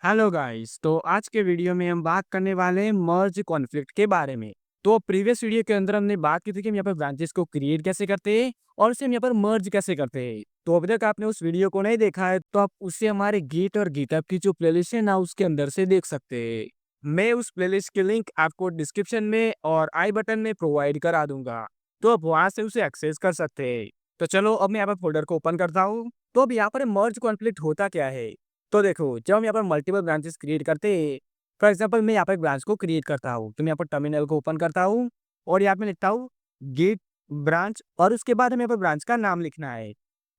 Hello guys, तो आज के वीडियो में हम बात करने वाले हैं मर्ज कॉन्फ्लिक्ट के बारे में। तो प्रीवियस वीडियो के अंदर हमने बात की थी कि हम यहाँ पर ब्रांचेस को क्रिएट कैसे करते हैं और उसे हम यहाँ पर मर्ज कैसे करते हैं। तो अभी तक आपने उस वीडियो को नहीं देखा है तो आप उसे हमारे गिट और गिटहब की जो प्लेलिस्ट है ना उसके अंदर से देख सकते हैं। मैं उस प्लेलिस्ट की लिंक आपको डिस्क्रिप्शन में और आई बटन में प्रोवाइड करा दूंगा, तो आप वहां से उसे एक्सेस कर सकते हैं। तो चलो अब मैं यहाँ पर फोल्डर को ओपन करता हूँ। तो अब यहाँ पर मर्ज कॉन्फ्लिक्ट होता क्या है। तो देखो, जब हम यहाँ पर मल्टीपल ब्रांचेस क्रिएट करते हैं, फॉर एग्जांपल मैं यहाँ पर एक ब्रांच को क्रिएट करता हूँ, तो मैं यहाँ पर टर्मिनल को ओपन करता हूँ और यहाँ पे लिखता हूँ गेट ब्रांच और उसके बाद हमें यहाँ पर ब्रांच का नाम लिखना है।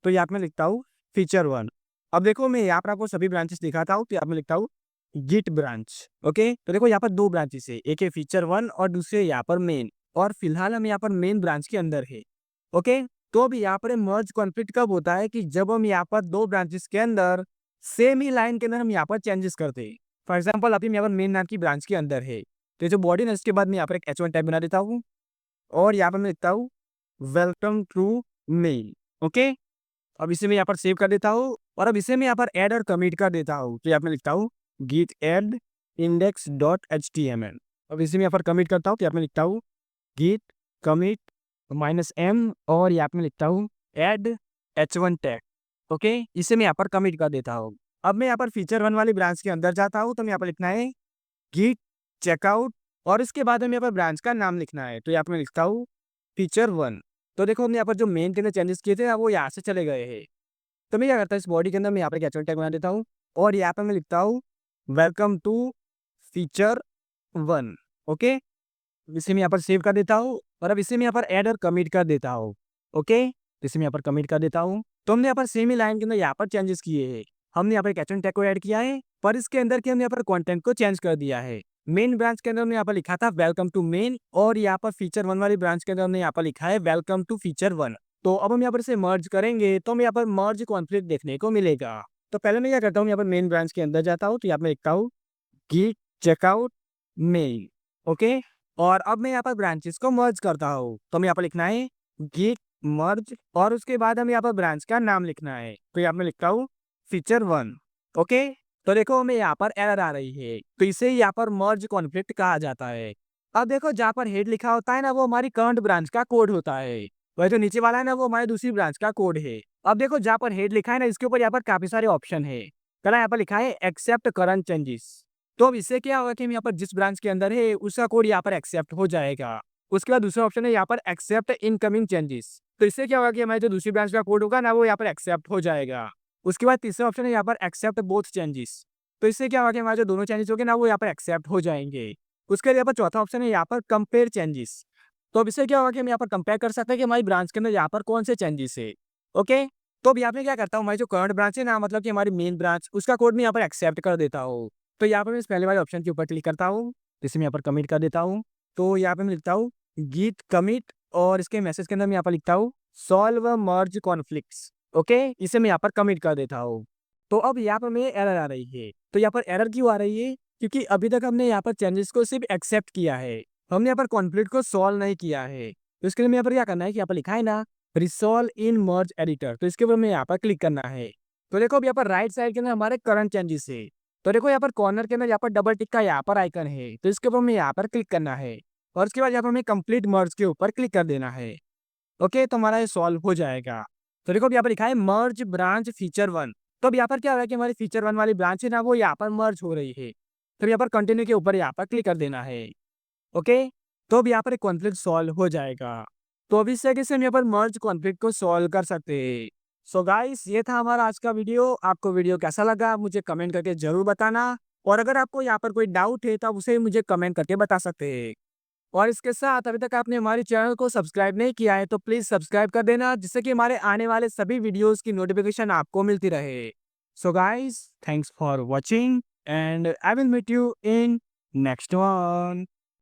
तो यहाँ पे मैं लिखता हूँ फीचर वन। अब देखो, मैं यहाँ पर आपको सभी ब्रांचेस दिखाता हूँ, तो यहाँ पे लिखता हूँ गिट ब्रांच। ओके, तो देखो यहाँ पर दो ब्रांचेस है, एक है फीचर वन और दूसरे यहाँ पर मेन। और फिलहाल हम यहाँ पर मेन ब्रांच के अंदर है। ओके, तो अब यहाँ पर मर्ज कॉन्फ्लिक्ट कब होता है कि जब हम यहाँ पर दो ब्रांचेस के अंदर सेम ही लाइन के अंदर हम यहाँ पर चेंजेस करते हैं। फॉर एग्जाम्पल अभी मैं यहाँ पर मेन नाम की ब्रांच के अंदर है, तो ये जो बॉडी है इसके बाद मैं यहाँ पर एक H1 टैग बना देता हूँ और यहाँ पर मैं लिखता हूँ वेलकम टू मेल। ओके, अब इसे मैं यहाँ पर सेव कर देता हूँ और अब इसे मैं यहाँ पर ऐड और कमिट कर देता हूँ। तो यहाँ पर लिखता हूँ git add index.html। अब इसे मैं यहाँ पर कमिट करता हूँ, तो यहाँ पर लिखता हूँ git commit -m और यहाँ पे मैं लिखता हूँ add h1 टैग। ओके, इसे मैं यहाँ पर कमिट कर देता हूँ। अब मैं यहाँ पर फीचर वन वाली ब्रांच के अंदर जाता हूँ, तो मैं यहाँ पर लिखना है git checkout और इसके बाद हमें यहाँ पर ब्रांच का नाम लिखना है। तो यहाँ पे मैं लिखता हूँ फीचर वन। तो देखो, हमने यहाँ पर जो मेन के अंदर चेंजेस किए थे वो यहाँ से चले गए हैं। तो मैं क्या करता हूँ, इस बॉडी के अंदर मैं यहाँ पर एक h1 टैग बना देता हूँ और यहाँ पर मैं लिखता हूँ welcome to feature one. Okay, इसे मैं यहाँ पर सेव कर देता हूँ और अब इसे मैं यहाँ पर ऐड और कमिट कर देता हूँ। ओके, तो इसे मैं यहाँ पर कमिट कर देता हूँ। तो हमने यहाँ पर सेम ही लाइन के अंदर यहाँ पर चेंजेस किए हैं। हमने यहाँ पर कैप्शन टैग को ऐड किया है, पर इसके अंदर के हमने यहाँ पर कंटेंट को चेंज कर दिया है। मेन ब्रांच के अंदर हमने यहाँ पर लिखा था वेलकम टू मेन और यहाँ पर फीचर वन वाली ब्रांच के अंदर हमने यहाँ पर लिखा है वेलकम टू फीचर वन। तो अब हम यहाँ पर इसे मर्ज करेंगे तो हमें यहाँ पर मर्ज कॉन्फ्लिक्ट देखने को मिलेगा। तो पहले मैं क्या करता हूँ, यहाँ पर मेन ब्रांच के अंदर जाता हूँ, तो यहाँ पर लिखता हूँ गिट चेकआउट मेल। ओके, और अब मैं यहाँ पर ब्रांचेस को मर्ज करता हूँ, तो हमें यहाँ पर लिखना है गिट मर्ज और उसके बाद हमें यहाँ पर ब्रांच का नाम लिखना है। तो यहाँ पर लिखता हूँ फीचर वन। ओके, तो देखो हमें यहाँ पर एरर आ रही है, तो इसे यहाँ पर मर्ज कॉन्फ्लिक्ट कहा जाता है। अब देखो, जहाँ पर हेड लिखा होता है ना वो हमारी करंट ब्रांच का कोड होता है, वही जो नीचे वाला है ना वो हमारी दूसरी ब्रांच का कोड है। अब देखो, जहाँ पर हेड लिखा है ना इसके ऊपर यहाँ पर काफी सारे ऑप्शन है। पहला यहाँ पर लिखा है एक्सेप्ट करंट चेंजेस। तो अब इससे क्या होगा कि हम यहाँ पर जिस ब्रांच के अंदर है उसका कोड यहाँ पर एक्सेप्ट हो जाएगा। उसके बाद दूसरा ऑप्शन है यहाँ पर एक्सेप्ट इनकमिंग चेंजेस। तो इससे क्या होगा कि हमारी जो दूसरी ब्रांच का कोड होगा ना वो यहाँ पर एक्सेप्ट हो जाएगा। उसके बाद तीसरा ऑप्शन है यहाँ पर एक्सेप्ट बोथ चेंजेस। तो इससे क्या होगा कि हमारे जो दोनों चेंजेस होंगे ना वो यहाँ पर एक्सेप्ट हो जाएंगे। उसके बाद यहाँ पर चौथा ऑप्शन है यहाँ पर कंपेयर चेंजेस। तो अब इससे क्या होगा कि हम यहाँ पर कंपेयर कर सकते हैं कि हमारी ब्रांच के अंदर यहाँ पर कौन से चेंजेस है। ओके, तो अब यहाँ पे क्या करता हूँ, हमारी जो करंट ब्रांच है ना मतलब कि हमारी मेन ब्रांच उसका कोड मैं यहाँ पर एक्सेप्ट कर देता हूँ। तो यहाँ पर मैं इस पहले वाले ऑप्शन के ऊपर क्लिक करता हूँ, इसे मैं यहाँ पर कमिट कर देता हूँ। तो यहाँ पे मैं लिखता हूँ गिट कमिट और इसके मैसेज के अंदर मैं यहाँ पर लिखता हूँ सॉल्व मर्ज कॉन्फ्लिक्ट्स। ओके, इसे मैं यहाँ पर कमिट कर देता हूँ। तो अब यहाँ पर मेरे एरर आ रही है। तो यहाँ पर एरर क्यों आ रही है, क्योंकि अभी तक हमने यहाँ पर चेंजेस को सिर्फ एक्सेप्ट किया है, हमने यहाँ पर कॉन्फ्लिक्ट को सॉल्व नहीं किया है। तो इसके लिए मैं यहाँ पर क्या करना है कि यहाँ पर लिखा है ना रिसॉल्व इन मर्ज एडिटर, तो इसके ऊपर मैं यहाँ पर क्लिक करना है। तो देखो अब यहाँ पर राइट साइड के अंदर हमारे करंट चेंजेस है। तो देखो यहाँ पर कॉर्नर के अंदर यहाँ पर डबल टिक का यहाँ पर आइकन है, तो इसके ऊपर हमें यहाँ पर क्लिक करना है और उसके बाद यहाँ पर हमें कंप्लीट मर्ज के ऊपर क्लिक कर देना है। ओके, तो हमारा ये सॉल्व हो जाएगा। तो देखो अब यहाँ पर लिखा है मर्ज ब्रांच फीचर वन। तो अब यहाँ पर क्या हो रहा है कि हमारी फीचर वन वाली ब्रांच है ना वो यहाँ पर मर्ज हो रही है। तो यहाँ पर कंटिन्यू के ऊपर यहाँ पर क्लिक कर देना है। ओके, तो अब यहाँ पर एक कॉन्फ्लिक्ट सॉल्व हो जाएगा। तो अब इस तरीके से हम यहाँ पर मर्ज कॉन्फ्लिक्ट को सॉल्व कर सकते हैं। सो गाइस, ये था हमारा आज का वीडियो। आपको वीडियो कैसा लगा मुझे कमेंट करके जरूर बताना, और अगर आपको यहाँ पर कोई डाउट है तो आप उसे मुझे कमेंट करके बता सकते हैं। और इसके साथ अभी तक आपने हमारे चैनल को सब्सक्राइब नहीं किया है तो प्लीज सब्सक्राइब कर देना, जिससे कि हमारे आने वाले सभी वीडियोस की नोटिफिकेशन आपको मिलती रहे। So guys, thanks for watching and I will meet you in next one.